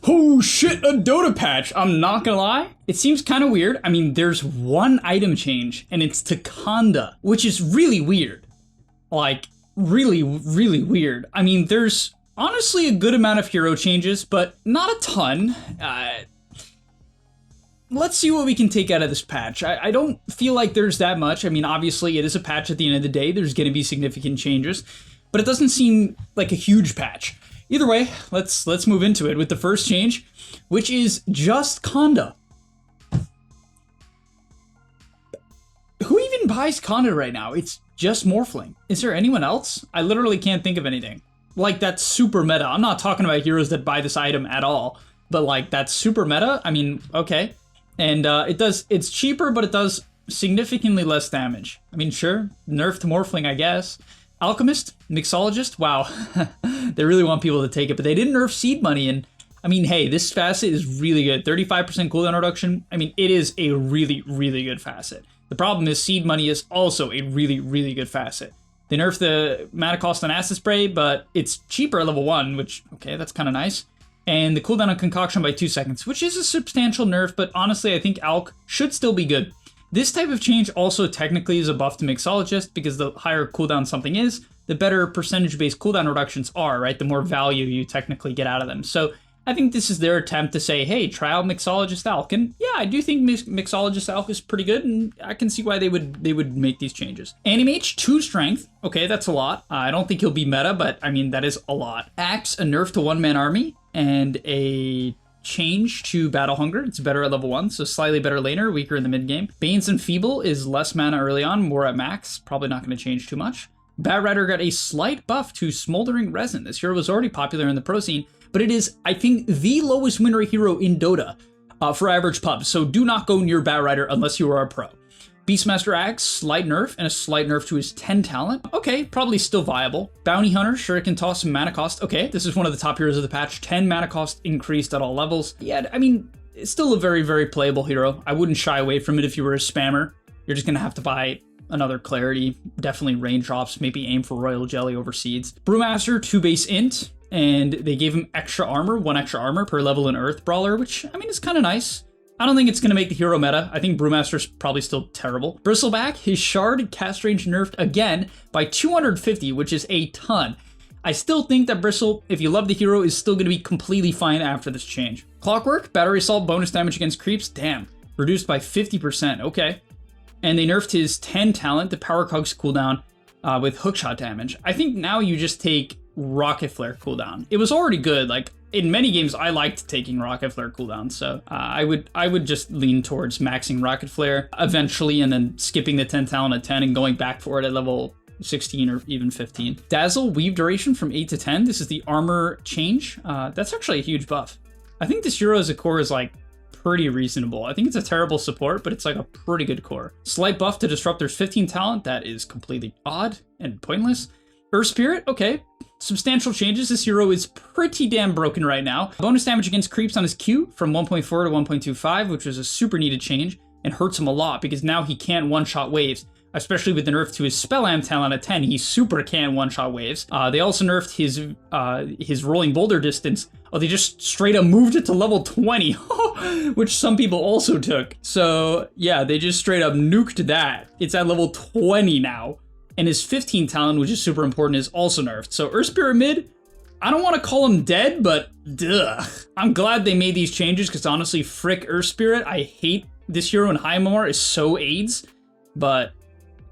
Oh shit, a Dota patch. I'm not gonna lie. It seems kind of weird. I mean, there's one item change, and it's to Conda, which is really weird. Like, really, really weird. I mean, there's honestly a good amount of hero changes, but not a ton. Let's see what we can take out of this patch. I don't feel like there's that much. I mean, obviously, it is a patch at the end of the day. There's going to be significant changes, but it doesn't seem like a huge patch. Either way, let's move into it with the first change, which is just Conda. Who even buys Conda right now? It's just Morphling. Is there anyone else? I literally can't think of anything. Like, that's super meta. I'm not talking about heroes that buy this item at all, but like, that's super meta. I mean, okay. And it's cheaper, but it does significantly less damage. I mean, sure, nerf to Morphling, I guess. Alchemist, Mixologist, wow. They really want people to take it, but they didn't nerf Seed Money, and I mean, hey, this facet is really good. 35% cooldown reduction. I mean, it is a really, really good facet. The problem is Seed Money is also a really, really good facet. They nerfed the mana cost on Acid Spray, but it's cheaper at level 1, which, okay, that's kind of nice. And the cooldown on Concoction by 2 seconds, which is a substantial nerf, but honestly, I think Alch should still be good. This type of change also technically is a buff to Mixologist, because the higher cooldown something is, the better percentage-based cooldown reductions are, right? The more value you technically get out of them. So I think this is their attempt to say, hey, try out Mixologist Alch. And yeah, I do think Mixologist Alch is pretty good, and I can see why they would make these changes. Animage, 2 strength. Okay, that's a lot. I don't think he'll be meta, but I mean, that is a lot. Axe, a nerf to one-man army, and a change to Battle Hunger. It's better at level 1, so slightly better laner, weaker in the mid-game. Bane's Enfeeble is less mana early on, more at max. Probably not going to change too much. Batrider got a slight buff to Smoldering Resin. This hero was already popular in the pro scene, but it is, I think, the lowest win rate hero in Dota for average pubs, so do not go near Batrider unless you are a pro. Beastmaster Axe, slight nerf, and a slight nerf to his 10 talent. Okay, probably still viable. Bounty Hunter, Shuriken Toss, and mana cost. Okay, this is one of the top heroes of the patch. 10 mana cost increased at all levels. Yeah, I mean, it's still a very, very playable hero. I wouldn't shy away from it if you were a spammer. You're just gonna have to buy another Clarity, definitely Raindrops, maybe aim for Royal Jelly over Seeds. Brewmaster, 2 base int, and they gave him extra armor, 1 extra armor per level in Earth Brawler, which, I mean, is kind of nice. I don't think it's going to make the hero meta. I think Brewmaster's probably still terrible. Bristleback, his Shard cast range nerfed again by 250, which is a ton. I still think that Bristle, if you love the hero, is still going to be completely fine after this change. Clockwork, Battery Assault, bonus damage against creeps, damn. Reduced by 50%, okay. And they nerfed his 10 talent, the Power Cogs cooldown, with hookshot damage. I think now you just take Rocket Flare cooldown. It was already good, like, in many games, I liked taking Rocket Flare cooldown, so I would just lean towards maxing Rocket Flare eventually and then skipping the 10 talent at 10 and going back for it at level 16 or even 15. Dazzle, Weave duration from 8 to 10. This is the armor change. That's actually a huge buff. I think this hero as a core is like pretty reasonable. I think it's a terrible support, but it's like a pretty good core. Slight buff to Disruptor's 15 talent. That is completely odd and pointless. Earth Spirit, okay. Substantial changes. This hero is pretty damn broken right now. Bonus damage against creeps on his Q from 1.4 to 1.25, which was a super needed change and hurts him a lot because now he can't one-shot waves, especially with the nerf to his Spell Amp talent at 10. He super can one-shot waves. They also nerfed his rolling boulder distance. Oh, they just straight up moved it to level 20, which some people also took. So yeah, they just straight up nuked that. It's at level 20 now. And his 15 talent, which is super important, is also nerfed. So Earth Spirit mid, I don't want to call him dead, but duh. I'm glad they made these changes because honestly, frick Earth Spirit. I hate this hero in high MMR is so AIDS, but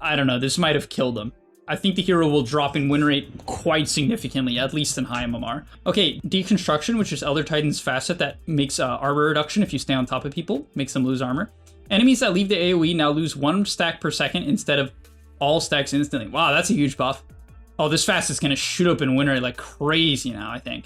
I don't know, this might have killed him. I think the hero will drop in win rate quite significantly, at least in high MMR. Okay, Deconstruction, which is Elder Titan's facet that makes armor reduction if you stay on top of people, makes them lose armor. Enemies that leave the AoE now lose 1 stack per second instead of all stacks instantly. Wow, that's a huge buff. Oh, this fast is gonna shoot up in win rate like crazy now, I think.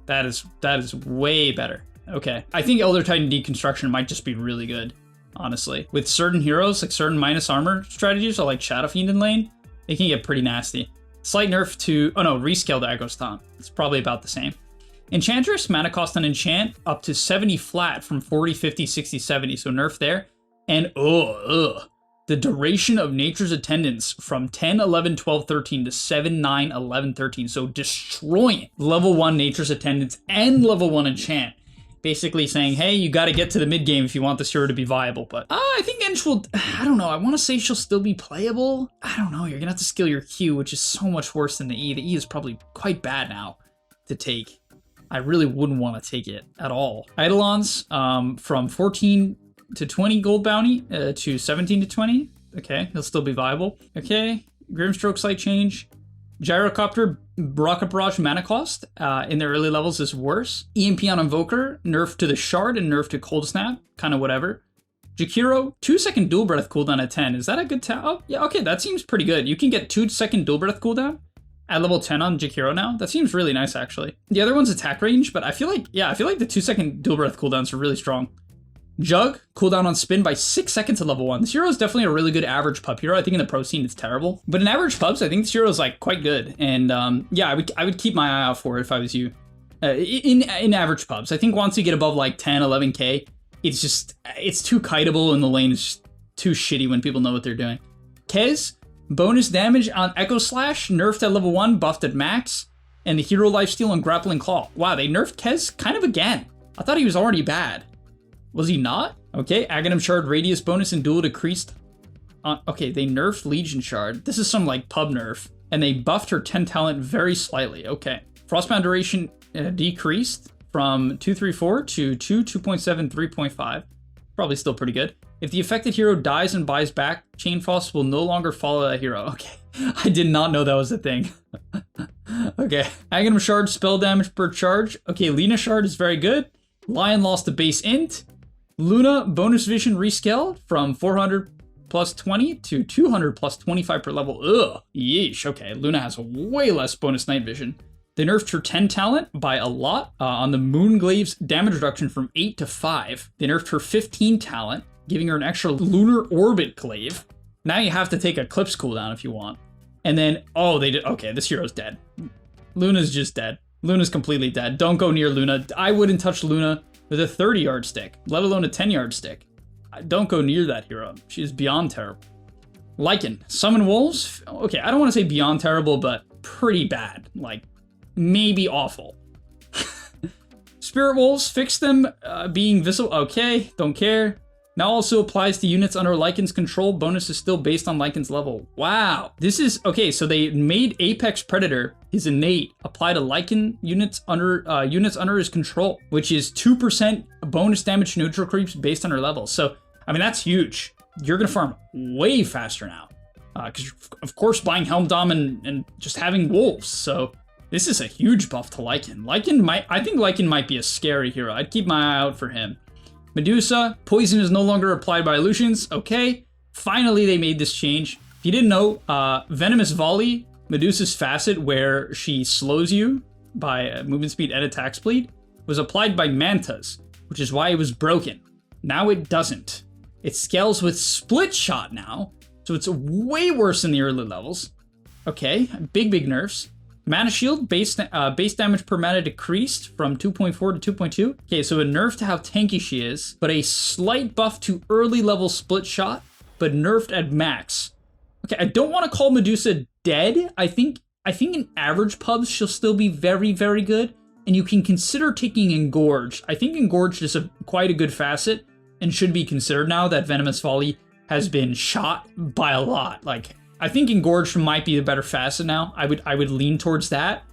That is way better. Okay, I think Elder Titan Deconstruction might just be really good, honestly. With certain heroes, like certain minus armor strategies, or like Shadow Fiend in lane, it can get pretty nasty. Slight nerf to, oh no, rescale to Echo Stomp. It's probably about the same. Enchantress, mana cost on enchant up to 70 flat from 40, 50, 60, 70, so nerf there. And the duration of Nature's Attendance from 10, 11, 12, 13 to 7, 9, 11, 13. So destroying level 1 Nature's Attendance and level 1 Enchant. basically saying, hey, you got to get to the mid game if you want this hero to be viable. But I think Ench will, I don't know, I want to say she'll still be playable. I don't know, you're gonna have to skill your Q, which is so much worse than the E. The E is probably quite bad now to take. I really wouldn't want to take it at all. Eidolons, from 14 to 20 gold bounty to 17 to 20. Okay, he'll still be viable. Okay, Grimstroke slight change. Gyrocopter, Rocket Barrage mana cost in the early levels is worse. EMP on Invoker, nerf to the Shard and nerf to Cold Snap, kind of whatever. Jakiro, 2-second dual breath cooldown at 10. Is that a good oh, yeah, okay, that seems pretty good. You can get 2-second dual breath cooldown at level 10 on Jakiro now. That seems really nice, actually. The other one's attack range, but I feel like, yeah, I feel like the 2-second dual breath cooldowns are really strong. Jug, cooldown on spin by 6 seconds at level 1. This hero is definitely a really good average pub hero. I think in the pro scene it's terrible. But in average pubs, I think this hero is like quite good. And yeah, I would keep my eye out for it if I was you. In average pubs, I think once you get above like 10, 11k, it's too kiteable and the lane is just too shitty when people know what they're doing. Kez, bonus damage on Echo Slash, nerfed at level 1, buffed at max. And the hero lifesteal on Grappling Claw. Wow, they nerfed Kez kind of again. I thought he was already bad. Was he not? Okay, Aghanim Shard radius bonus and dual decreased. Okay, they nerfed Legion Shard. This is some like pub nerf. And they buffed her 10 talent very slightly. Okay. Frostbound duration decreased from 234 to 2.7, 3.5. Probably still pretty good. If the affected hero dies and buys back, Chain Frost will no longer follow that hero. Okay, I did not know that was a thing. Okay, Aghanim Shard spell damage per charge. Okay, Lina Shard is very good. Lion lost the base int. Luna, bonus vision rescale from 400 plus 20 to 200 plus 25 per level. Ugh, yeesh. Okay, Luna has way less bonus night vision. They nerfed her 10 talent by a lot on the Moonglave's damage reduction from 8 to 5. They nerfed her 15 talent, giving her an extra lunar orbit glaive. Now you have to take Eclipse cooldown if you want. And then, oh, they did, okay, this hero's dead. Luna's just dead. Luna's completely dead. Don't go near Luna. I wouldn't touch Luna with a 30-yard stick, let alone a 10-yard stick. Don't go near that hero. She is beyond terrible. Lycan, summon wolves. Okay, I don't want to say beyond terrible, but pretty bad. Like, maybe awful. Spirit wolves, fix them being visible. Okay, don't care. Now also applies to units under Lycan's control. Bonus is still based on Lycan's level. Wow. This is, okay, so they made Apex Predator his innate apply to Lycan units under his control, which is 2% bonus damage to neutral creeps based on her level. So, I mean, that's huge. You're going to farm way faster now. Because you're, of course, buying Helm Dom and just having wolves. So, this is a huge buff to Lycan. I think Lycan might be a scary hero. I'd keep my eye out for him. Medusa, poison is no longer applied by illusions. Okay, finally they made this change. If you didn't know, Venomous Volley, Medusa's facet where she slows you by movement speed and attack speed, was applied by Mantas, which is why it was broken. Now it doesn't. It scales with Split Shot now, so it's way worse in the early levels. Okay, big nerfs. Mana Shield, base damage per mana decreased from 2.4 to 2.2. Okay, so a nerf to how tanky she is, but a slight buff to early level Split Shot, but nerfed at max. Okay, I don't want to call Medusa dead. I think in average pubs she'll still be very, very good, and you can consider taking Engorged. I think Engorged is quite a good facet, and should be considered now that Venomous Volley has been shot by a lot. Like, I think Engorged might be the better facet now. I would lean towards that.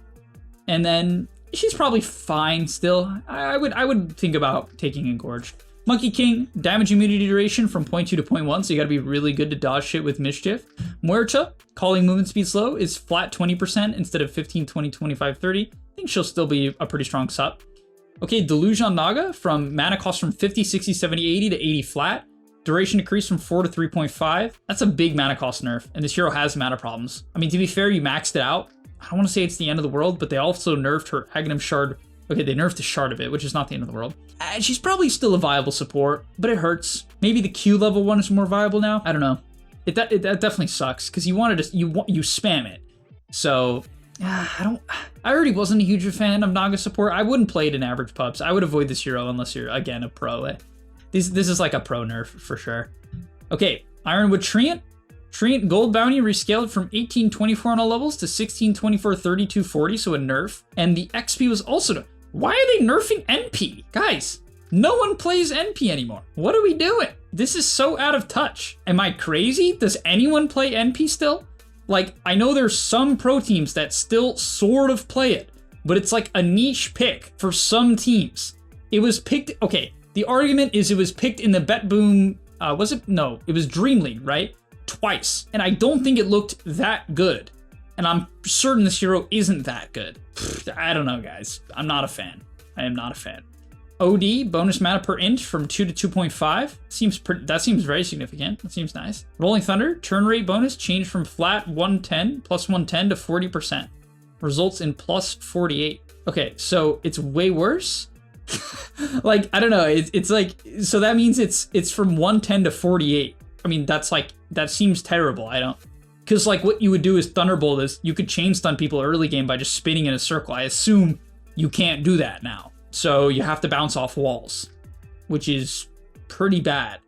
And then she's probably fine still. I would think about taking Engorged. Monkey King, damage immunity duration from 0.2 to 0.1, so you gotta be really good to dodge shit with Mischief. Muerta, calling movement speed slow, is flat 20% instead of 15, 20, 25, 30. I think she'll still be a pretty strong sup. Okay, Delusion Naga, from mana cost from 50, 60, 70, 80 to 80 flat. Duration decreased from 4 to 3.5. That's a big mana cost nerf, and this hero has mana problems. I mean, to be fair, you maxed it out. I don't want to say it's the end of the world, but they also nerfed her Aghanim Shard. Okay, they nerfed the Shard a bit, which is not the end of the world. She's probably still a viable support, but it hurts. Maybe the Q level one is more viable now. I don't know. That definitely sucks, because you wanted to, you spam it. So, I already wasn't a huge fan of Naga support. I wouldn't play it in average pubs. I would avoid this hero unless you're, again, a pro. This is like a pro nerf for sure. Okay, Ironwood Treant. Treant gold bounty rescaled from 1824 on all levels to 1624 3240, so a nerf. And the XP was also Why are they nerfing NP? Guys, no one plays NP anymore. What are we doing? This is so out of touch. Am I crazy? Does anyone play NP still? Like, I know there's some pro teams that still sort of play it, but it's like a niche pick for some teams. It was picked, okay, the argument is it was picked in the Bet Boom, was it? No, it was Dream League, right? Twice. And I don't think it looked that good. And I'm certain this hero isn't that good. I don't know, guys. I'm not a fan. I am not a fan. OD, bonus mana per inch from 2 to 2.5. That seems very significant. That seems nice. Rolling Thunder, turn rate bonus changed from flat 110, plus 110 to 40%. Results in plus 48. Okay, so it's way worse. Like, I don't know. It's like, so that means it's from 110 to 48. I mean, that's like, that seems terrible. I don't, because like what you would do is Thunderbolt is you could chain stun people early game by just spinning in a circle. I assume you can't do that now. So you have to bounce off walls, which is pretty bad.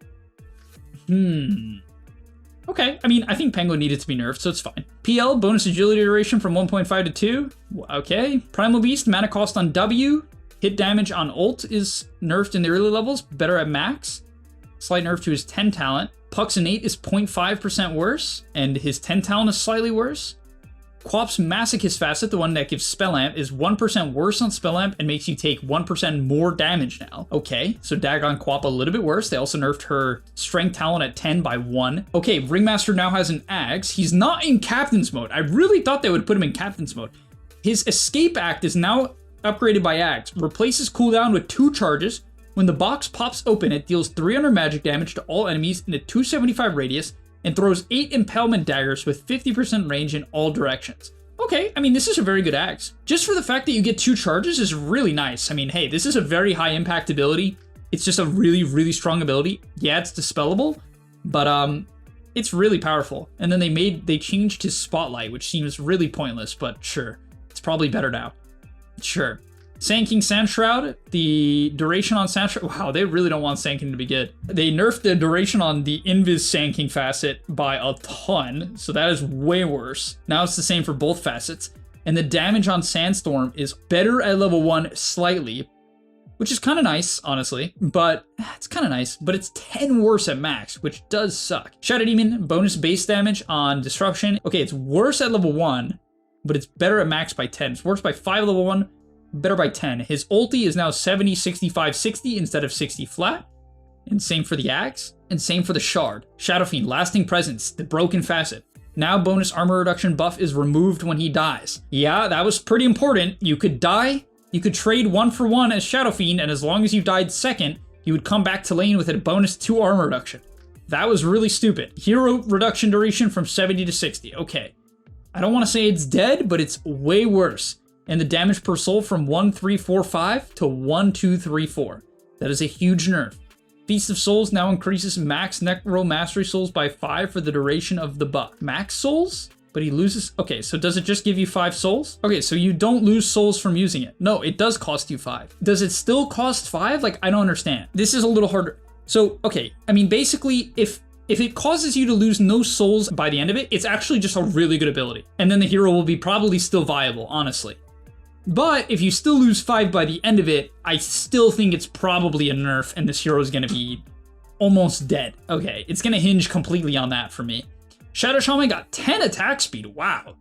Okay, I mean, I think Penguin needed to be nerfed, so it's fine. PL, bonus agility duration from 1.5 to 2. Okay. Primal Beast, mana cost on W. Hit damage on ult is nerfed in the early levels, better at max. Slight nerf to his 10 talent. Puck's innate is 0.5% worse, and his 10 talent is slightly worse. Quap's Masochist Facet, the one that gives Spell Amp, is 1% worse on Spell Amp and makes you take 1% more damage now. Okay, so Dagon Quap a little bit worse. They also nerfed her Strength Talent at 10 by 1. Okay, Ringmaster now has an Axe. He's not in Captain's Mode. I really thought they would put him in Captain's Mode. His Escape Act is now upgraded by Axe. Replaces cooldown with 2 charges. When the box pops open, it deals 300 magic damage to all enemies in a 275 radius and throws 8 impalement daggers with 50% range in all directions. Okay, I mean, this is a very good axe. Just for the fact that you get 2 charges is really nice. I mean, hey, this is a very high impact ability. It's just a really, really strong ability. Yeah, it's dispellable, but it's really powerful. And then they changed his Spotlight, which seems really pointless, but sure. It's probably better now. Sure. Sand King Sand Shroud, the duration on Sand Shroud, wow, they really don't want Sand King to be good. They nerfed the duration on the Invis Sand King facet by a ton, so that is way worse. Now it's the same for both facets. And the damage on Sandstorm is better at level 1 slightly, which is kind of nice, honestly, but it's kind of nice, but it's 10 worse at max, which does suck. Shadow Demon, bonus base damage on Disruption. Okay, it's worse at level 1, but it's better at max by 10. It's worse by 5 level 1, better by 10. His ulti is now 70, 65, 60 instead of 60 flat. And same for the axe. And same for the shard. Shadow Fiend, lasting presence, the broken facet. Now bonus armor reduction buff is removed when he dies. Yeah, that was pretty important. You could die, you could trade 1 for 1 as Shadow Fiend, and as long as you died second, you would come back to lane with a bonus 2 armor reduction. That was really stupid. Hero reduction duration from 70 to 60. Okay. I don't want to say it's dead, but it's way worse. And the damage per soul from 1,345 to 1,234. That is a huge nerf. Feast of Souls now increases max Necro Mastery Souls by 5 for the duration of the buff. Max souls? But he loses... Okay, so does it just give you 5 souls? Okay, so you don't lose souls from using it. No, it does cost you 5. Does it still cost 5? Like, I don't understand. This is a little harder. So, okay, I mean, basically, if it causes you to lose no souls by the end of it, it's actually just a really good ability. And then the hero will be probably still viable, honestly. But if you still lose 5 by the end of it, I still think it's probably a nerf and this hero is going to be almost dead. Okay, it's going to hinge completely on that for me. Shadow Shaman got 10 attack speed. Wow.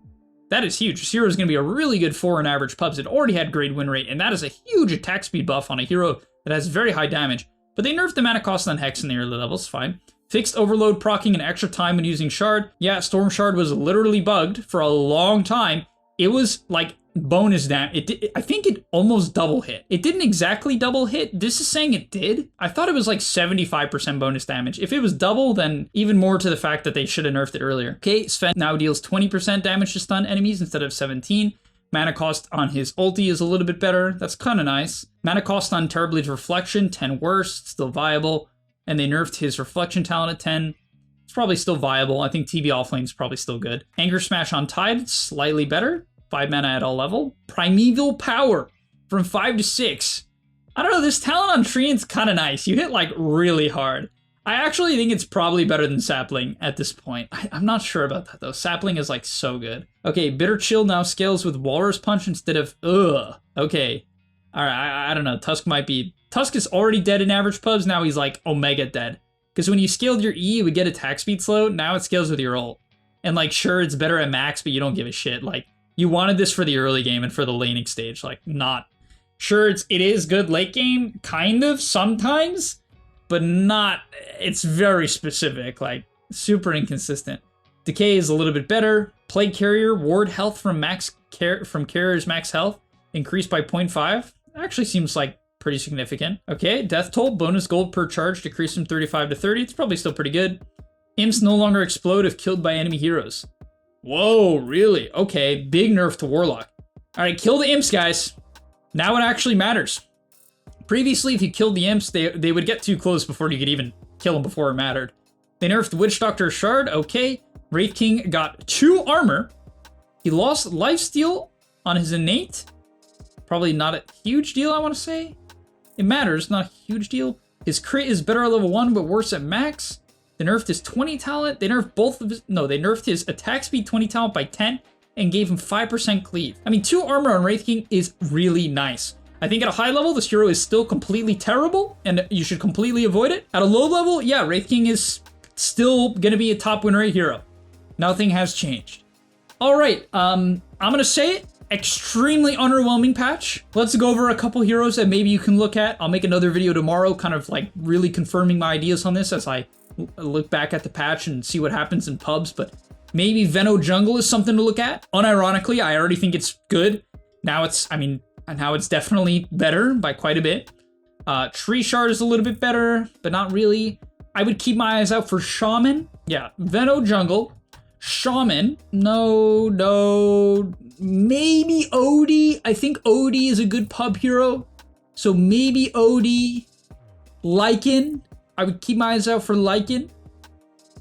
That is huge. This hero is going to be a really good 4 in average pubs. It already had great win rate, and that is a huge attack speed buff on a hero that has very high damage. But they nerfed the mana cost on Hex in the early levels, fine. Fixed overload proccing an extra time when using Shard. Yeah, Storm Shard was literally bugged for a long time. It was like bonus damage. I think it almost double hit. It didn't exactly double hit. This is saying it did. I thought it was like 75% bonus damage. If it was double, then even more to the fact that they should have nerfed it earlier. Okay, Sven now deals 20% damage to stun enemies instead of 17. Mana cost on his ulti is a little bit better. That's kind of nice. Mana cost on Terrablade's Reflection, 10 worse, still viable. And they nerfed his Reflection talent at 10. It's probably still viable. I think TB Offlane is probably still good. Anger Smash on Tide, slightly better. 5 mana at all level. Primeval Power from 5 to 6. I don't know, this talent on Treant's kind of nice. You hit like really hard. I actually think it's probably better than Sapling at this point. I'm not sure about that though. Sapling is like so good. Okay, Bitter Chill now scales with Walrus Punch instead of ugh. Okay. All right, I don't know. Tusk is already dead in average pubs. Now he's like Omega dead. Because when you scaled your E, you would get attack speed slow. Now it scales with your ult. And like, sure, it's better at max, but you don't give a shit. Like, you wanted this for the early game and for the laning stage. Like, not. Sure, it is good late game, kind of, sometimes. But not, it's very specific. Like, super inconsistent. Decay is a little bit better. Plague Carrier, ward health from carrier's max health. Increased by 0.5. Actually seems like pretty significant. Okay, death toll, bonus gold per charge, decreased from 35 to 30. It's probably still pretty good. Imps no longer explode if killed by enemy heroes. Whoa, really? Okay, big nerf to Warlock. All right, kill the imps, guys. Now it actually matters. Previously, if you killed the imps, they would get too close before you could even kill them before it mattered. They nerfed Witch Doctor Shard. Okay, Wraith King got 2 armor. He lost lifesteal on his innate. Probably not a huge deal, I want to say. It matters, not a huge deal. His crit is better at level 1, but worse at max. They nerfed his 20 talent. They nerfed both of his... No, they nerfed his attack speed 20 talent by 10 and gave him 5% cleave. I mean, 2 armor on Wraith King is really nice. I think at a high level, this hero is still completely terrible, and you should completely avoid it. At a low level, yeah, Wraith King is still going to be a top win rate hero. Nothing has changed. All right, I'm going to say it. Extremely underwhelming patch. Let's go over a couple heroes that maybe you can look at. I'll make another video tomorrow, kind of like really confirming my ideas on this as I look back at the patch and see what happens in pubs, but maybe Veno Jungle is something to look at. Unironically, I already think it's good. Now it's definitely better by quite a bit. Tree Shard is a little bit better, but not really. I would keep my eyes out for Shaman. Yeah, Veno Jungle. Shaman. No. Maybe Odie. I think Odie is a good pub hero. So maybe Odie. Lycan. I would keep my eyes out for Lycan.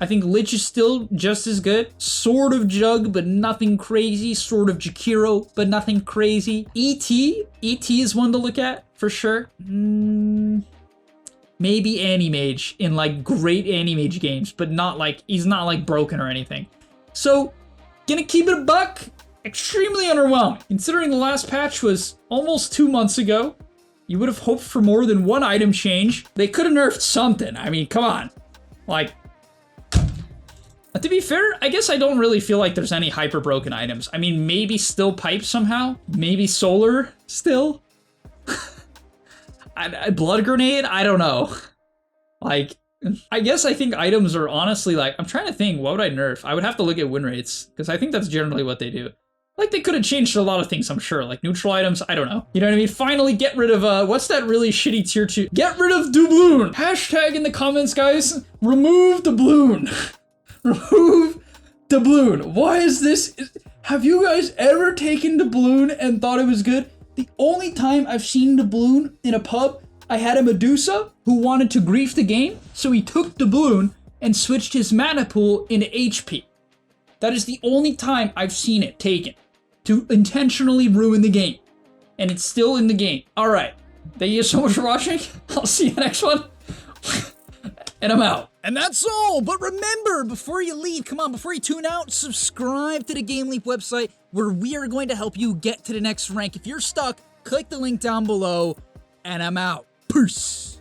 I think Lich is still just as good. Sort of Jug, but nothing crazy. Sort of Jakiro, but nothing crazy. E.T. is one to look at, for sure. Maybe Animage in like great Animage games, but not like, he's not like broken or anything. So, gonna keep it a buck. Extremely underwhelming. Considering the last patch was almost 2 months ago, you would have hoped for more than one item change. They could have nerfed something. I mean, come on. Like, to be fair, I guess I don't really feel like there's any hyper broken items. I mean, maybe still pipe somehow. Maybe solar still. Blood grenade? I don't know. Like, I guess I think items are honestly like, I'm trying to think, what would I nerf? I would have to look at win rates, because I think that's generally what they do. Like, they could have changed a lot of things, I'm sure. Like, neutral items, I don't know. You know what I mean? Finally get rid of, what's that really shitty tier 2? Get rid of doubloon! Hashtag in the comments, guys, remove doubloon. Remove doubloon. Why is this? Have you guys ever taken doubloon and thought it was good? The only time I've seen doubloon in a pub, I had a Medusa who wanted to grief the game, so he took doubloon and switched his mana pool into HP. That is the only time I've seen it taken to intentionally ruin the game. And it's still in the game. All right. Thank you so much for watching. I'll see you next one. And I'm out. And that's all, but remember, before you leave, come on, before you tune out, subscribe to the Game Leap website, where we are going to help you get to the next rank. If you're stuck, click the link down below, and I'm out. Peace.